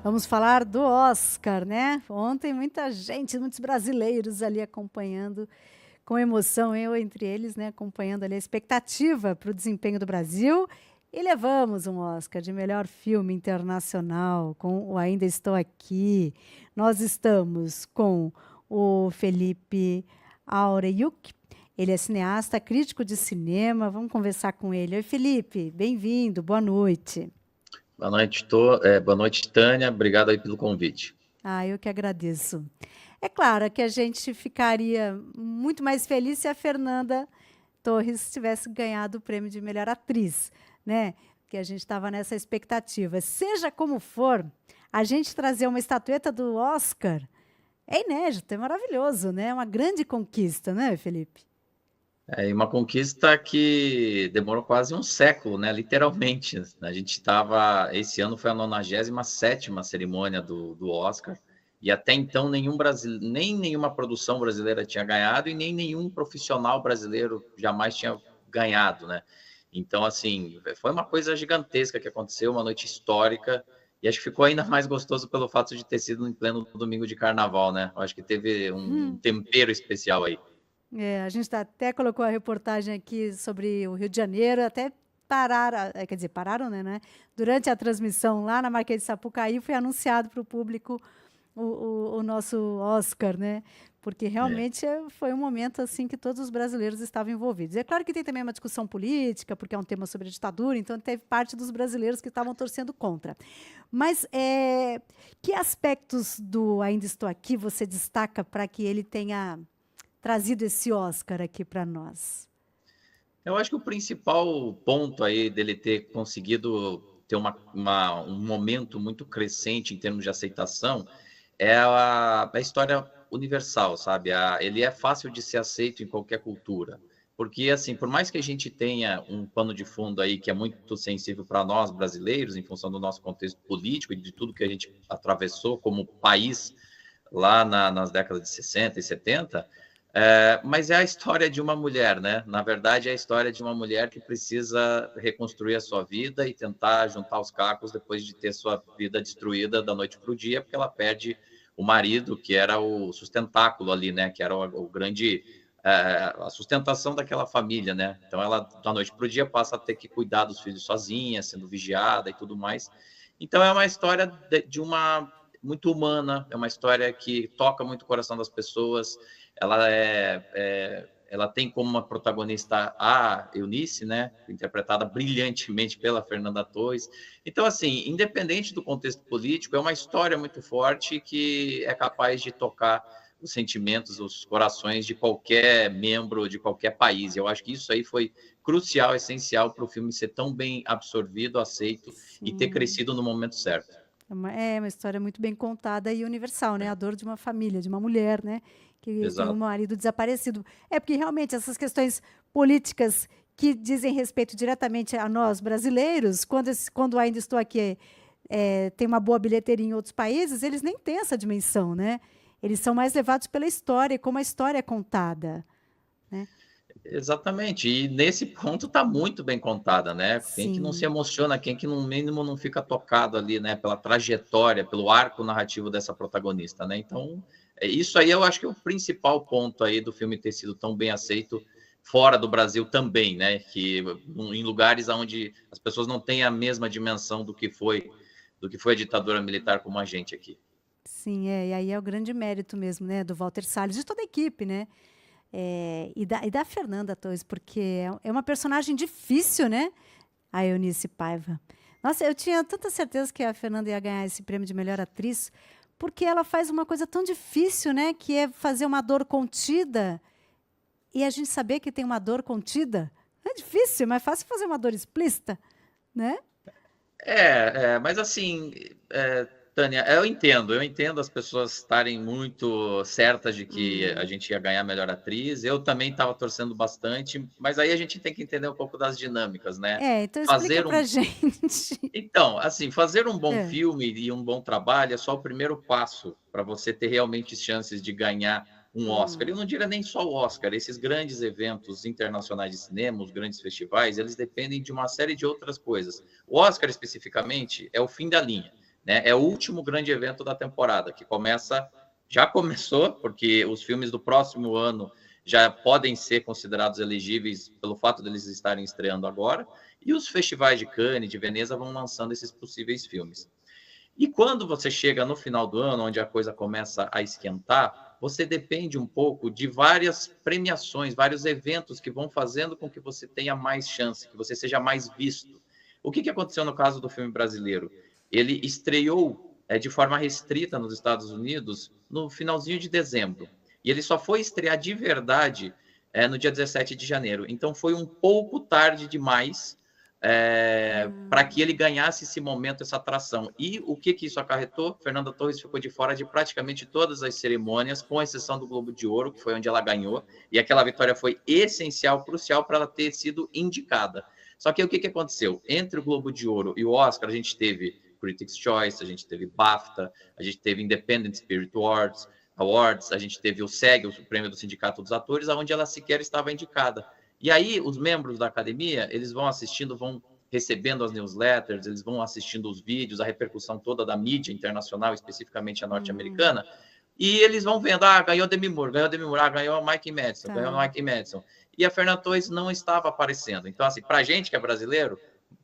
Vamos falar do Oscar, né? Ontem muita gente, muitos brasileiros ali acompanhando com emoção, eu entre eles, né? Acompanhando ali a expectativa para o desempenho do Brasil. E levamos um Oscar de melhor filme internacional com o Ainda Estou Aqui. Nós estamos com o Felipe Aureyuk. Ele é cineasta, crítico de cinema. Vamos conversar com ele. Oi, Felipe, bem-vindo, boa noite. Boa noite, Tânia. Obrigado aí pelo convite. Ah, eu que agradeço. É claro que a gente ficaria muito mais feliz se a Fernanda Torres tivesse ganhado o prêmio de melhor atriz, né? Que a gente estava nessa expectativa. Seja como for, a gente trazer uma estatueta do Oscar é inédito, é maravilhoso, né? É uma grande conquista, né, Felipe? É uma conquista que demorou quase um século, né? Literalmente. Esse ano foi a 97ª cerimônia do Oscar, e até então nem nenhuma produção brasileira tinha ganhado e nem nenhum profissional brasileiro jamais tinha ganhado, né? Então, assim, foi uma coisa gigantesca que aconteceu, uma noite histórica, e acho que ficou ainda mais gostoso pelo fato de ter sido em pleno domingo de carnaval, né? Eu acho que teve um tempero especial aí. É, a gente até colocou a reportagem aqui sobre o Rio de Janeiro, até pararam, quer dizer, pararam, né? Durante a transmissão lá na Marquês de Sapucaí foi anunciado para o público o nosso Oscar, né? Porque É. realmente foi um momento assim que todos os brasileiros estavam envolvidos. É claro que tem também uma discussão política, porque é um tema sobre a ditadura, então teve parte dos brasileiros que estavam torcendo contra. Mas que aspectos do Ainda Estou Aqui você destaca para que ele tenha trazido esse Oscar aqui para nós? Eu acho que o principal ponto aí dele ter conseguido ter um momento muito crescente em termos de aceitação é a história universal, sabe? Ele é fácil de ser aceito em qualquer cultura. Porque, assim, por mais que a gente tenha um pano de fundo aí que é muito sensível para nós brasileiros, em função do nosso contexto político e de tudo que a gente atravessou como país lá nas décadas de 60 e 70, mas é a história de uma mulher, né? Na verdade, é a história de uma mulher que precisa reconstruir a sua vida e tentar juntar os cacos depois de ter sua vida destruída da noite para o dia, porque ela perde o marido, que era o sustentáculo ali, né? Que era o grande a sustentação daquela família, né? Então ela da noite para o dia passa a ter que cuidar dos filhos sozinha, sendo vigiada e tudo mais. Então é uma história de uma muito humana, é uma história que toca muito o coração das pessoas. Ela tem como uma protagonista a Eunice, né, interpretada brilhantemente pela Fernanda Torres. Então, assim, independente do contexto político, é uma história muito forte que é capaz de tocar os sentimentos, os corações de qualquer membro de qualquer país. Eu acho que isso aí foi crucial, essencial para o filme ser tão bem absorvido, aceito e ter Sim. crescido no momento certo. É uma história muito bem contada e universal, né? A dor de uma família, de uma mulher, né? Que tem um Exato. marido desaparecido. É porque realmente essas questões políticas que dizem respeito diretamente a nós brasileiros, quando ainda estou aqui, tem uma boa bilheteria em outros países, eles nem têm essa dimensão, né? Eles são mais levados pela história, como a história é contada, né? Exatamente, e nesse ponto está muito bem contada, né? Quem que não se Sim. emociona, quem que no mínimo não fica tocado ali, né? Pela trajetória, pelo arco narrativo dessa protagonista, né? Então, isso aí eu acho que é o principal ponto aí do filme ter sido tão bem aceito fora do Brasil também, né? Que em lugares onde as pessoas não têm a mesma dimensão do que foi a ditadura militar como a gente aqui. Sim, e aí é o grande mérito mesmo, né, do Walter Salles, de toda a equipe, né? E da Fernanda Torres, porque é uma personagem difícil, né? A Eunice Paiva. Nossa, eu tinha tanta certeza que a Fernanda ia ganhar esse prêmio de melhor atriz, porque ela faz uma coisa tão difícil, né? Que é fazer uma dor contida e a gente saber que tem uma dor contida. É difícil, é mais fácil fazer uma dor explícita, né? Mas assim, Tânia, eu entendo as pessoas estarem muito certas de que a gente ia ganhar a melhor atriz. Eu também estava torcendo bastante, mas aí a gente tem que entender um pouco das dinâmicas, né? Então explica Fazer pra um, gente. então, assim, fazer um bom É. filme e um bom trabalho é só o primeiro passo para você ter realmente chances de ganhar um Oscar. Eu não diria nem só o Oscar, esses grandes eventos internacionais de cinema, os grandes festivais, eles dependem de uma série de outras coisas. O Oscar, especificamente, é o fim da linha. né? É o último grande evento da temporada, que já começou, porque os filmes do próximo ano já podem ser considerados elegíveis pelo fato de eles estarem estreando agora, e os festivais de Cannes, de Veneza, vão lançando esses possíveis filmes. E quando você chega no final do ano, onde a coisa começa a esquentar, você depende um pouco de várias premiações, vários eventos que vão fazendo com que você tenha mais chance, que você seja mais visto. O que aconteceu no caso do filme brasileiro? Ele estreou de forma restrita nos Estados Unidos no finalzinho de dezembro. E ele só foi estrear de verdade no dia 17 de janeiro. Então foi um pouco tarde demais para que ele ganhasse esse momento, essa atração. E o que isso acarretou? Fernanda Torres ficou de fora de praticamente todas as cerimônias, com exceção do Globo de Ouro, que foi onde ela ganhou, e aquela vitória foi essencial, crucial para ela ter sido indicada. Só que o que aconteceu? Entre o Globo de Ouro e o Oscar, a gente teve Critics' Choice, a gente teve BAFTA, a gente teve Independent Spirit Awards, a gente teve o SEG, o Prêmio do Sindicato dos Atores, onde ela sequer estava indicada. E aí, os membros da academia, eles vão assistindo, vão recebendo as newsletters, eles vão assistindo os vídeos, a repercussão toda da mídia internacional, especificamente a norte-americana, e eles vão vendo, ganhou Demi Moore, ganhou Mike Madison, ganhou Mike Madison. E a Fernanda Torres não estava aparecendo. Então, assim, pra gente que é brasileiro,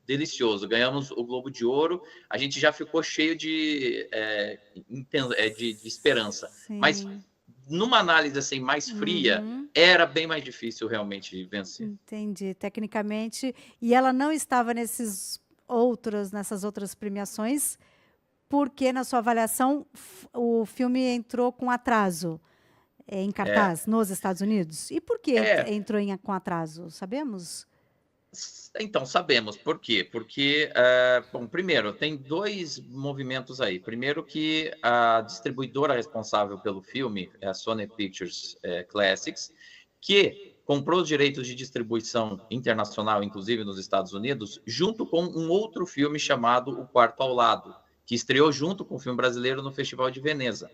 delicioso. Ganhamos o Globo de Ouro, a gente já ficou cheio de esperança. Sim. Mas numa análise assim mais fria, era bem mais difícil realmente vencer. Entendi, tecnicamente. E ela não estava nessas outras premiações, porque na sua avaliação o filme entrou com atraso em cartaz nos Estados Unidos? E por que entrou com atraso? Sabemos? Então, sabemos. Por quê? Porque, bom, primeiro, tem dois movimentos aí. Primeiro que a distribuidora responsável pelo filme é a Sony Pictures Classics, que comprou os direitos de distribuição internacional, inclusive nos Estados Unidos, junto com um outro filme chamado O Quarto ao Lado, que estreou junto com o filme brasileiro no Festival de Veneza.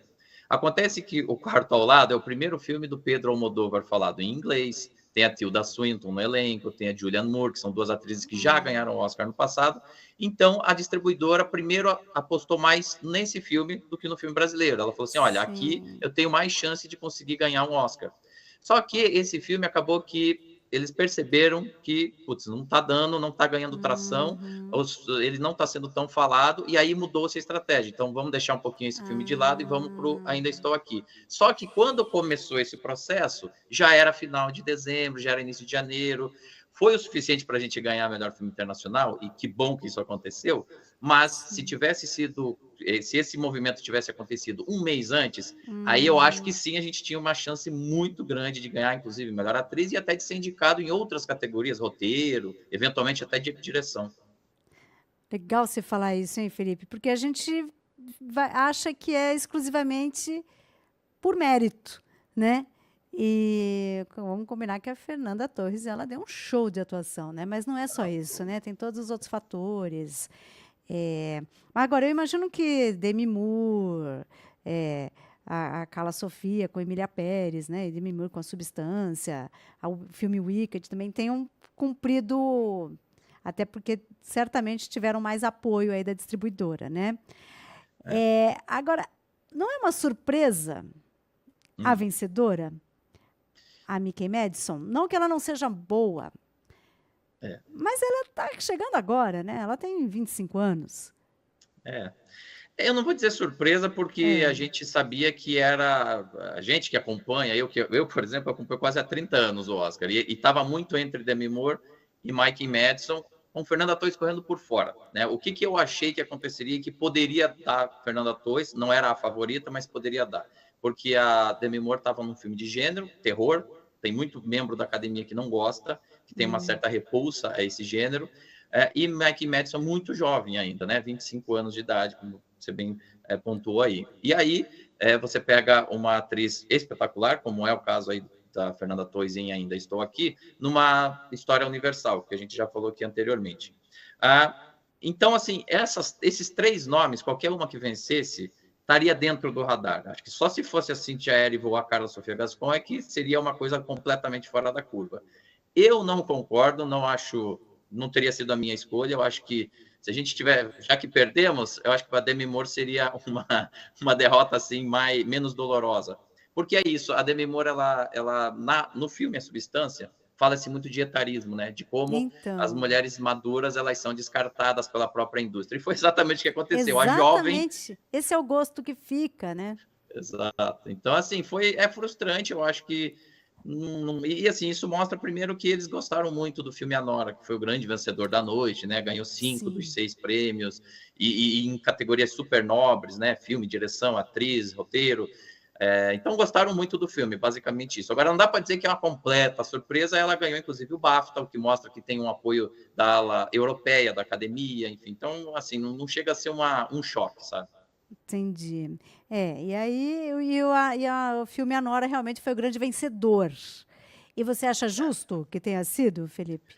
Acontece que O Quarto ao Lado é o primeiro filme do Pedro Almodóvar falado em inglês. Tem a Tilda Swinton no elenco, tem a Julianne Moore, que são duas atrizes que já ganharam o Oscar no passado. Então, a distribuidora primeiro apostou mais nesse filme do que no filme brasileiro. Ela falou assim, olha, aqui eu tenho mais chance de conseguir ganhar um Oscar. Só que esse filme acabou que eles perceberam que, putz, não está dando, não está ganhando tração, ele não está sendo tão falado, e aí mudou-se a estratégia. Então, vamos deixar um pouquinho esse filme de lado e vamos para o Ainda Estou Aqui. Só que quando começou esse processo, já era final de dezembro, já era início de janeiro, foi o suficiente para a gente ganhar melhor filme internacional, e que bom que isso aconteceu, mas se esse movimento tivesse acontecido um mês antes, aí eu acho que sim, a gente tinha uma chance muito grande de ganhar, inclusive, melhor atriz e até de ser indicado em outras categorias, roteiro, eventualmente até de direção. Legal você falar isso, hein, Felipe? Porque a gente acha que é exclusivamente por mérito, né? E vamos combinar que a Fernanda Torres, ela deu um show de atuação, né? Mas não é só isso, né? Tem todos os outros fatores. Agora, eu imagino que Demi Moore, a Carla Sofia com Emília Pérez, né? E Demi Moore com A Substância, o filme Wicked também tenham cumprido, até porque certamente tiveram mais apoio aí da distribuidora, né? Agora, não é uma surpresa a vencedora? A Mickey Madison, não que ela não seja boa, mas ela está chegando agora, né? Ela tem 25 anos. Eu não vou dizer surpresa, porque a gente sabia que era... A gente que acompanha, eu por exemplo, acompanho quase há 30 anos o Oscar, e estava muito entre Demi Moore e Mickey Madison, com Fernanda Torres correndo por fora, né? O que eu achei que aconteceria, que poderia dar Fernanda Torres, não era a favorita, mas poderia dar, porque a Demi Moore estava num filme de gênero, terror, tem muito membro da academia que não gosta, que tem uma certa repulsa a esse gênero, e Mickey Madison muito jovem ainda, né? 25 anos de idade, como você bem pontuou aí. E aí você pega uma atriz espetacular, como é o caso aí da Fernanda Torres em Ainda Estou Aqui, numa história universal, que a gente já falou aqui anteriormente. Então, assim, esses três nomes, qualquer uma que vencesse, estaria dentro do radar. Acho que só se fosse a Cynthia Erivo ou a Carla Sofia Gascon é que seria uma coisa completamente fora da curva. Eu não concordo, não teria sido a minha escolha. Eu acho que Se a gente tiver, já que perdemos, eu acho que para Demi Moore seria uma derrota assim menos dolorosa. Porque é isso, a Demi Moore, no filme A Substância, fala-se muito de etarismo, né? De como as Então, mulheres maduras elas são descartadas pela própria indústria. E foi exatamente o que aconteceu. A jovem. exatamente. Esse é o gosto que fica, né? Exato. Então, assim, é frustrante, eu acho que. E assim, isso mostra primeiro que eles gostaram muito do filme Anora, que foi o grande vencedor da noite, né? Ganhou 5 dos Sim. 6 prêmios, e em categorias super nobres, né? Filme, direção, atriz, roteiro. Então gostaram muito do filme, basicamente isso. Agora não dá para dizer que é uma completa surpresa, ela ganhou inclusive o BAFTA, o que mostra que tem um apoio da ala europeia, da academia, enfim. Então, assim, não chega a ser um choque, sabe? Entendi. E aí o filme Anora realmente foi o grande vencedor. E você acha justo que tenha sido, Felipe?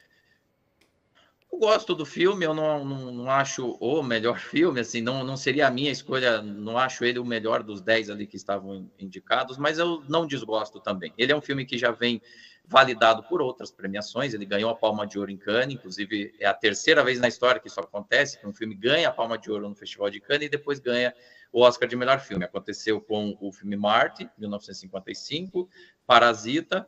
Eu gosto do filme, eu não acho o melhor filme, assim, não seria a minha escolha, não acho ele o melhor dos 10 ali que estavam indicados, mas eu não desgosto também. Ele é um filme que já vem validado por outras premiações, ele ganhou a Palma de Ouro em Cannes, inclusive é a terceira vez na história que isso acontece, que um filme ganha a Palma de Ouro no Festival de Cannes e depois ganha o Oscar de melhor filme. Aconteceu com o filme Marte, 1955, Parasita,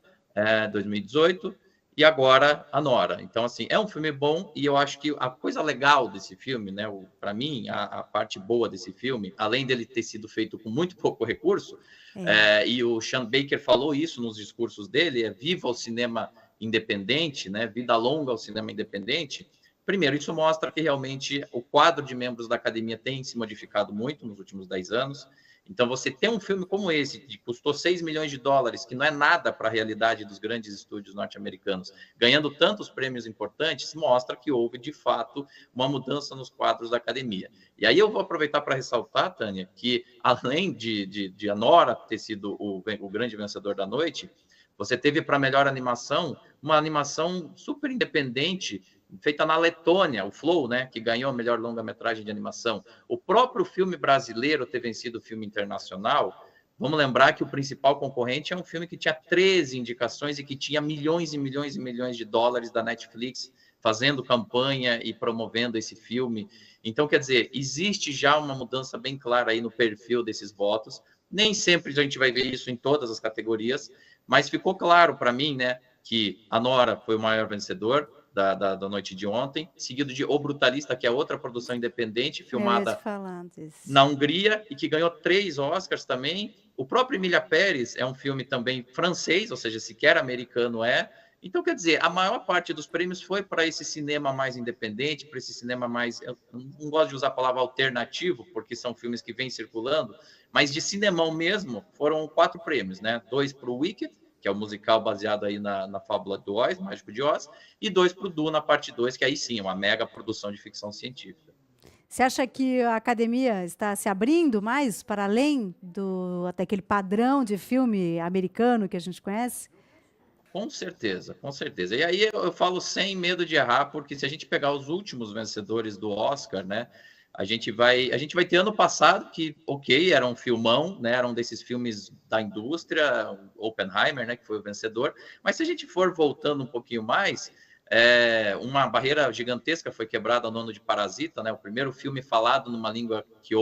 2018, e agora a Nora. Então, assim, é um filme bom e eu acho que a coisa legal desse filme, né, para mim, a parte boa desse filme, além dele ter sido feito com muito pouco recurso, É. e o Sean Baker falou isso nos discursos dele, viva o cinema independente, né, vida longa ao cinema independente. Primeiro, isso mostra que realmente o quadro de membros da academia tem se modificado muito nos últimos 10 anos. Então, você ter um filme como esse, que custou 6 milhões de dólares, que não é nada para a realidade dos grandes estúdios norte-americanos, ganhando tantos prêmios importantes, mostra que houve, de fato, uma mudança nos quadros da academia. E aí eu vou aproveitar para ressaltar, Tânia, que além de a Nora ter sido o grande vencedor da noite, você teve para melhor animação uma animação super independente feita na Letônia, o Flow, né, que ganhou a melhor longa-metragem de animação. O próprio filme brasileiro ter vencido o filme internacional, vamos lembrar que o principal concorrente é um filme que tinha 13 indicações e que tinha milhões e milhões e milhões de dólares da Netflix fazendo campanha e promovendo esse filme. Então, quer dizer, existe já uma mudança bem clara aí no perfil desses votos. Nem sempre a gente vai ver isso em todas as categorias, mas ficou claro para mim, né, que a Nora foi o maior vencedor da noite de ontem, seguido de O Brutalista, que é outra produção independente, Eu ia te filmada falar disso. na Hungria e que ganhou 3 Oscars também. O próprio Emília Pérez é um filme também francês, ou seja, sequer americano é. Então, quer dizer, a maior parte dos prêmios foi para esse cinema mais independente, para esse cinema mais. Eu não gosto de usar a palavra alternativo, porque são filmes que vêm circulando, mas de cinemão mesmo, foram 4 prêmios, né? 2 para o Wicked, que é o musical baseado aí na fábula do Oz, Mágico de Oz, e 2 para o Duna, parte 2, que aí sim, é uma mega produção de ficção científica. Você acha que a academia está se abrindo mais para além até aquele padrão de filme americano que a gente conhece? Com certeza, com certeza. E aí eu falo sem medo de errar, porque se a gente pegar os últimos vencedores do Oscar, né, a gente vai ter ano passado que, ok, era um filmão, né, era um desses filmes da indústria, Oppenheimer, né, que foi o vencedor, mas se a gente for voltando um pouquinho mais, uma barreira gigantesca foi quebrada no ano de Parasita, né, o primeiro filme falado numa língua que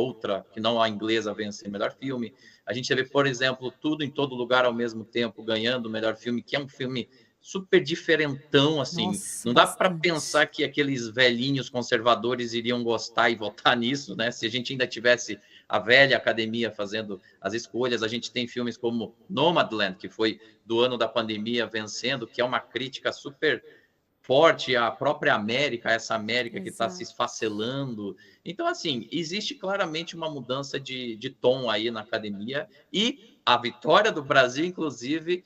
não a inglesa, vencer melhor filme. A gente vê, por exemplo, Tudo em Todo Lugar ao Mesmo Tempo ganhando o melhor filme, que é um filme super diferentão, assim. Nossa, Não dá para bastante. pensar que aqueles velhinhos conservadores iriam gostar e votar nisso, né? Se a gente ainda tivesse a velha academia fazendo as escolhas, a gente tem filmes como Nomadland, que foi do ano da pandemia vencendo, que é uma crítica super forte à própria América, essa América que está se Exato. esfacelando. Então, assim, existe claramente uma mudança de tom aí na academia e a vitória do Brasil, inclusive,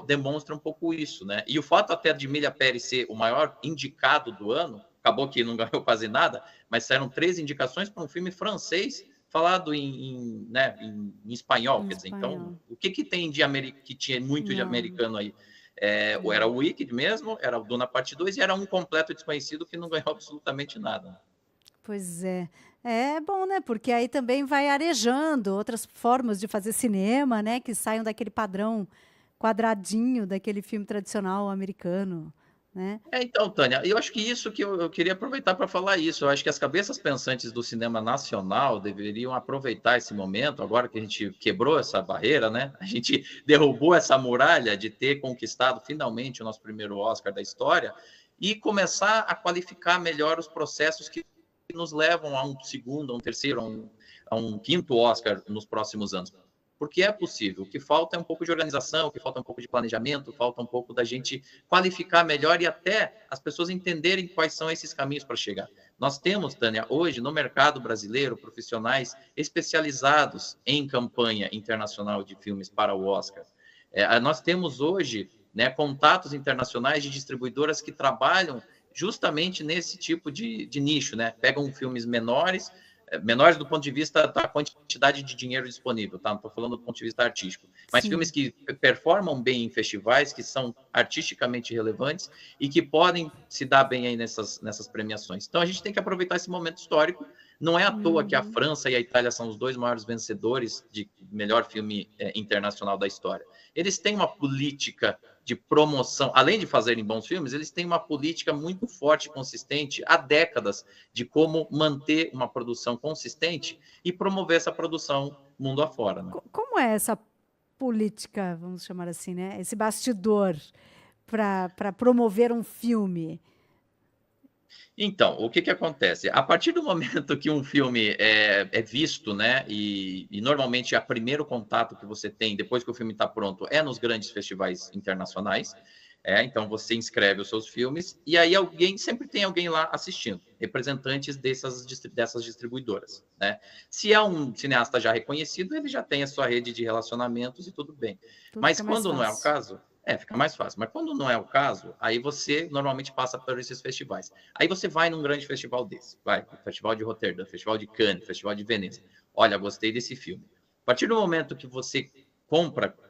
demonstra um pouco isso, né? E o fato até de Emília Pérez ser o maior indicado do ano, acabou que não ganhou quase nada, mas saíram 3 indicações para um filme francês falado né, em espanhol, Em quer dizer, então, espanhol. o que tem que tinha muito de Não. americano aí? Era o Wicked mesmo, era o Duna Parte 2 e era um completo desconhecido que não ganhou absolutamente nada. Pois é. É bom, né? Porque aí também vai arejando outras formas de fazer cinema, né? Que saiam daquele padrão quadradinho daquele filme tradicional americano. né? Então, Tânia, eu acho que isso que eu queria aproveitar para falar isso. Eu acho que as cabeças pensantes do cinema nacional deveriam aproveitar esse momento, agora que a gente quebrou essa barreira, né? A gente derrubou essa muralha de ter conquistado finalmente o nosso primeiro Oscar da história e começar a qualificar melhor os processos que nos levam a um segundo, a um terceiro, a um quinto Oscar nos próximos anos. Porque é possível. O que falta é um pouco de organização, o que falta é um pouco de planejamento, falta um pouco da gente qualificar melhor e até as pessoas entenderem quais são esses caminhos para chegar. Nós temos, Tânia, hoje no mercado brasileiro, profissionais especializados em campanha internacional de filmes para o Oscar. Nós temos hoje, né, contatos internacionais de distribuidoras que trabalham justamente nesse tipo de nicho, né? Pegam filmes menores do ponto de vista da quantidade de dinheiro disponível, tá? Não estou falando do ponto de vista artístico, mas filmes que performam bem em festivais, que são artisticamente relevantes e que podem se dar bem aí nessas premiações. Então a gente tem que aproveitar esse momento histórico. Não é à toa que a França e a Itália são os dois maiores vencedores de melhor filme internacional da história. Eles têm uma política de promoção, além de fazerem bons filmes, eles têm uma política muito forte e consistente há décadas de como manter uma produção consistente e promover essa produção mundo afora. Né? Como é essa política, vamos chamar assim, né? Esse bastidor para promover um filme? Então, o que acontece? A partir do momento que um filme é visto, né, e normalmente é o primeiro contato que você tem depois que o filme está pronto é nos grandes festivais internacionais, então você inscreve os seus filmes e aí sempre tem alguém lá assistindo, representantes dessas distribuidoras, né? Se é um cineasta já reconhecido, ele já tem a sua rede de relacionamentos e tudo bem. Mas quando não é o caso, fica mais fácil. Mas quando não é o caso, aí você normalmente passa por esses festivais. Aí você vai num grande festival desse, Festival de Roterdã, Festival de Cannes, Festival de Veneza. Olha, gostei desse filme. A partir do momento que você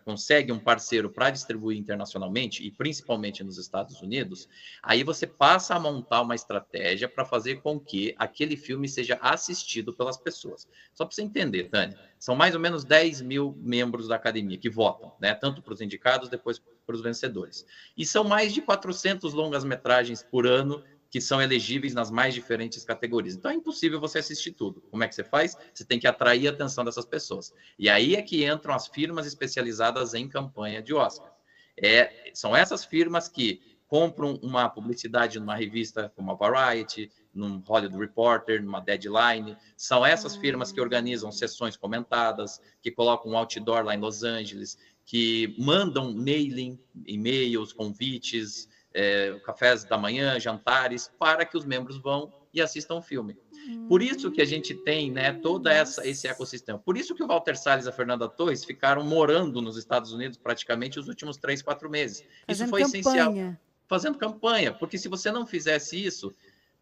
consegue um parceiro para distribuir internacionalmente, e principalmente nos Estados Unidos, aí você passa a montar uma estratégia para fazer com que aquele filme seja assistido pelas pessoas. Só para você entender, Tânia, são mais ou menos 10 mil membros da academia que votam, né? Tanto para os indicados, depois para os vencedores. E são mais de 400 longas-metragens por ano que são elegíveis nas mais diferentes categorias. Então é impossível você assistir tudo. Como é que você faz? Você tem que atrair a atenção dessas pessoas. E aí é que entram as firmas especializadas em campanha de Oscar. São essas firmas que compram uma publicidade numa revista como a Variety, num Hollywood Reporter, numa Deadline. São essas firmas que organizam sessões comentadas, que colocam um outdoor lá em Los Angeles, que mandam mailing, e-mails, convites, cafés da manhã, jantares, para que os membros vão e assistam o filme. Por isso que a gente tem, né, todo esse ecossistema. Por isso que o Walter Salles e a Fernanda Torres ficaram morando nos Estados Unidos praticamente os últimos 3, 4 meses. Isso foi essencial. Fazendo campanha, porque se você não fizesse isso,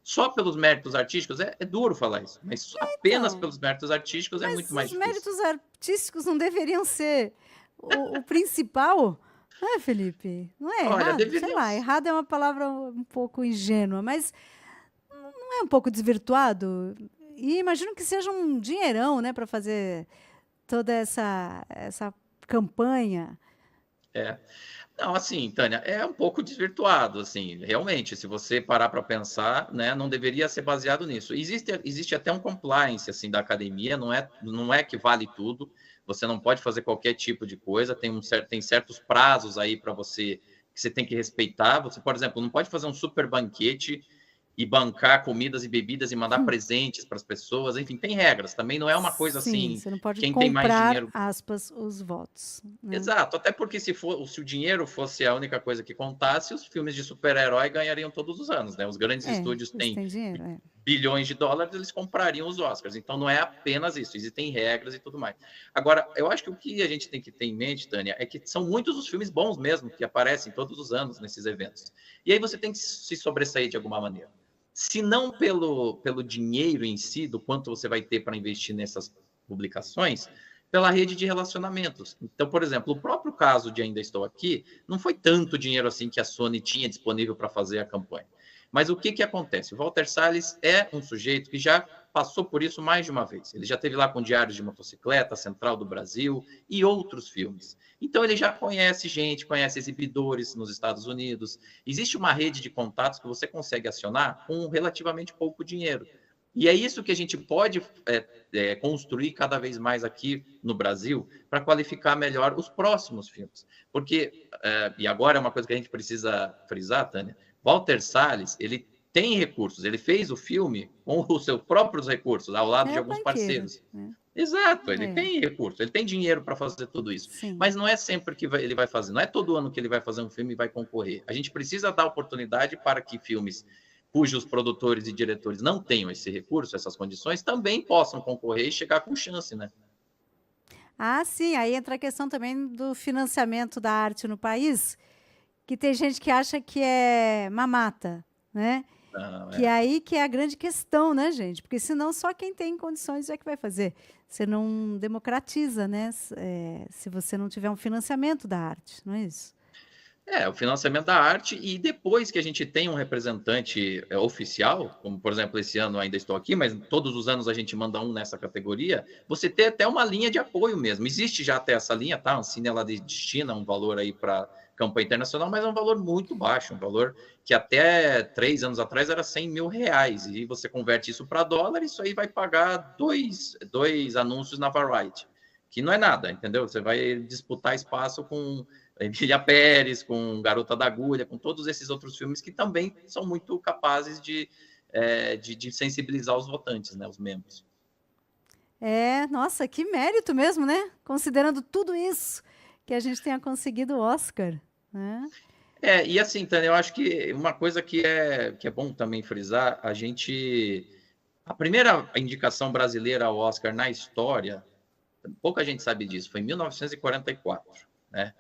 só pelos méritos artísticos, é duro falar isso, mas apenas pelos méritos artísticos é muito mais difícil. Mas os méritos artísticos não deveriam ser o principal? Não é, Felipe? Não é errado? Sei lá, errado é uma palavra um pouco ingênua, mas não é um pouco desvirtuado? E imagino que seja um dinheirão, né, para fazer toda essa campanha. Não, assim, Tânia, é um pouco desvirtuado, assim, realmente, se você parar para pensar, né, não deveria ser baseado nisso. Existe até um compliance, assim, da academia, não é que vale tudo, você não pode fazer qualquer tipo de coisa, tem certos prazos aí para você, que você tem que respeitar. Você, por exemplo, não pode fazer um super banquete e bancar comidas e bebidas e mandar presentes para as pessoas. Enfim, tem regras. Também não é uma coisa assim. Você não pode quem comprar, tem mais dinheiro, aspas, os votos. Né? Exato. Até porque se o dinheiro fosse a única coisa que contasse, os filmes de super-herói ganhariam todos os anos, né? Os grandes estúdios têm dinheiro, bilhões de dólares, eles comprariam os Oscars. Então não é apenas isso. Existem regras e tudo mais. Agora, eu acho que o que a gente tem que ter em mente, Tânia, é que são muitos os filmes bons mesmo que aparecem todos os anos nesses eventos. E aí você tem que se sobressair de alguma maneira. Se não pelo dinheiro em si, do quanto você vai ter para investir nessas publicações, pela rede de relacionamentos. Então, por exemplo, o próprio caso de Ainda Estou Aqui, não foi tanto dinheiro assim que a Sony tinha disponível para fazer a campanha. Mas o que acontece? O Walter Salles é um sujeito que já passou por isso mais de uma vez. Ele já esteve lá com Diários de Motocicleta, Central do Brasil e outros filmes. Então, ele já conhece gente, conhece exibidores nos Estados Unidos. Existe uma rede de contatos que você consegue acionar com relativamente pouco dinheiro. E é isso que a gente pode construir cada vez mais aqui no Brasil para qualificar melhor os próximos filmes. Porque, e agora é uma coisa que a gente precisa frisar, Tânia, Walter Salles, ele tem recursos, ele fez o filme com os seus próprios recursos, ao lado de alguns parceiros. Né? Exato, ele tem recurso, ele tem dinheiro para fazer tudo isso. Sim. Mas não é sempre que ele vai fazer, não é todo ano que ele vai fazer um filme e vai concorrer. A gente precisa dar oportunidade para que filmes cujos produtores e diretores não tenham esse recurso, essas condições, também possam concorrer e chegar com chance, né? Ah, sim, aí entra a questão também do financiamento da arte no país, que tem gente que acha que é mamata, né? Que aí que é a grande questão, né, gente? Porque senão só quem tem condições é que vai fazer. Você não democratiza, né? Se você não tiver um financiamento da arte, não é isso? O financiamento da arte, e depois que a gente tem um representante oficial, como por exemplo esse ano ainda estou aqui, mas todos os anos a gente manda um nessa categoria, você tem até uma linha de apoio mesmo. Existe já até essa linha, tá? A Ancine, ela destina um valor aí para campanha internacional, mas é um valor muito baixo, um valor que até 3 anos atrás era R$100 mil, e você converte isso para dólar, isso aí vai pagar dois anúncios na Variety, que não é nada, entendeu? Você vai disputar espaço com Emília Pérez, com Garota da Agulha, com todos esses outros filmes que também são muito capazes de sensibilizar os votantes, né, os membros. Nossa, que mérito mesmo, né? Considerando tudo isso, que a gente tenha conseguido o Oscar, né? E assim, Tânia, eu acho que uma coisa que é bom também frisar, a primeira indicação brasileira ao Oscar na história, pouca gente sabe disso, foi em 1944, né?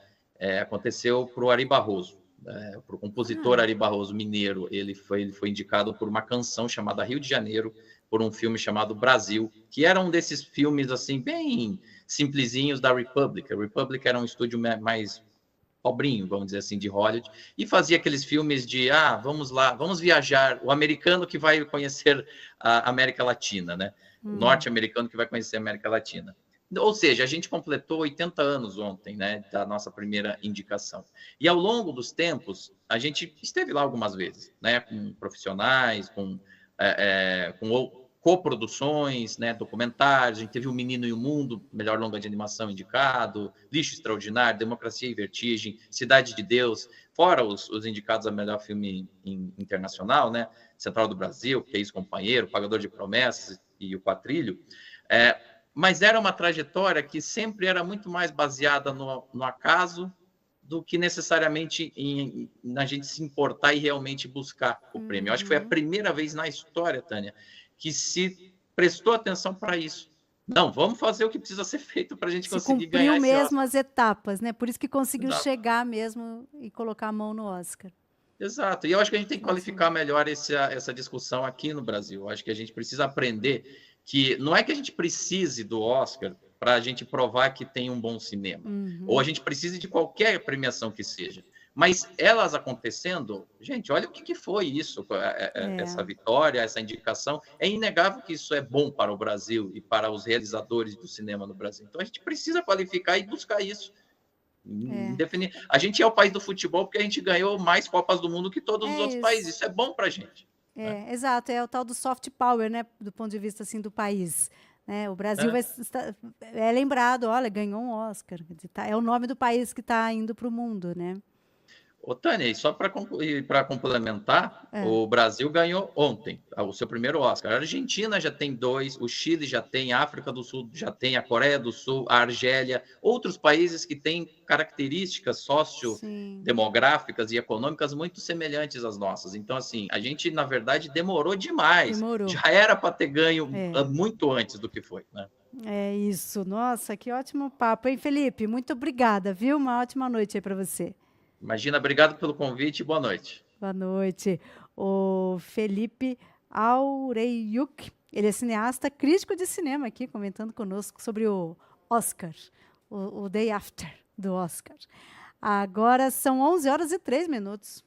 Aconteceu para o Ari Barroso, para o compositor Ari Barroso, mineiro. Ele foi indicado por uma canção chamada Rio de Janeiro, por um filme chamado Brasil, que era um desses filmes assim bem simplesinhos da Republic. A Republic era um estúdio mais pobrinho, vamos dizer assim, de Hollywood, e fazia aqueles filmes de, vamos lá, vamos viajar, o americano que vai conhecer a América Latina, né? O norte-americano que vai conhecer a América Latina. Ou seja, a gente completou 80 anos ontem, né, da nossa primeira indicação. E ao longo dos tempos, a gente esteve lá algumas vezes, né, com profissionais, com coproduções, né, documentários. A gente teve O Menino e o Mundo, melhor longa de animação indicado, Lixo Extraordinário, Democracia e Vertigem, Cidade de Deus, fora os indicados a melhor filme internacional, né, Central do Brasil, Que é Isso, Companheiro, Pagador de Promessas e O Quatrilho. Mas era uma trajetória que sempre era muito mais baseada no acaso do que necessariamente na gente se importar e realmente buscar o prêmio. Eu acho que foi a primeira vez na história, Tânia, que se prestou atenção para isso. Não, vamos fazer o que precisa ser feito para a gente conseguir ganhar esse Oscar. Cumpriu mesmo as etapas, né? Por isso que conseguiu chegar mesmo e colocar a mão no Oscar. Exato. E eu acho que a gente tem que qualificar melhor essa discussão aqui no Brasil. Eu acho que a gente precisa aprender que não é que a gente precise do Oscar para a gente provar que tem um bom cinema, ou a gente precise de qualquer premiação que seja, mas elas acontecendo, gente, olha o que foi isso, essa vitória, essa indicação, é inegável que isso é bom para o Brasil e para os realizadores do cinema no Brasil. Então a gente precisa qualificar e buscar isso. Definir. A gente é o país do futebol porque a gente ganhou mais Copas do Mundo que todos os outros países, isso é bom para a gente. Exato, é o tal do soft power, né, do ponto de vista assim do país, né? O Brasil é lembrado, olha, ganhou um Oscar, é o nome do país que está indo para o mundo, né? Ô, Tânia, e só para complementar, o Brasil ganhou ontem o seu primeiro Oscar. A Argentina já tem 2, o Chile já tem, a África do Sul já tem, a Coreia do Sul, a Argélia, outros países que têm características sociodemográficas e econômicas muito semelhantes às nossas. Então, assim, a gente, na verdade, demorou demais. Já era para ter ganho muito antes do que foi, né? É isso. Nossa, que ótimo papo, hein, Felipe? Muito obrigada, viu? Uma ótima noite aí para você. Imagina, obrigado pelo convite e boa noite. Boa noite. O Felipe Aureiuc, ele é cineasta, crítico de cinema aqui, comentando conosco sobre o Oscar, o Day After do Oscar. Agora são 11h03.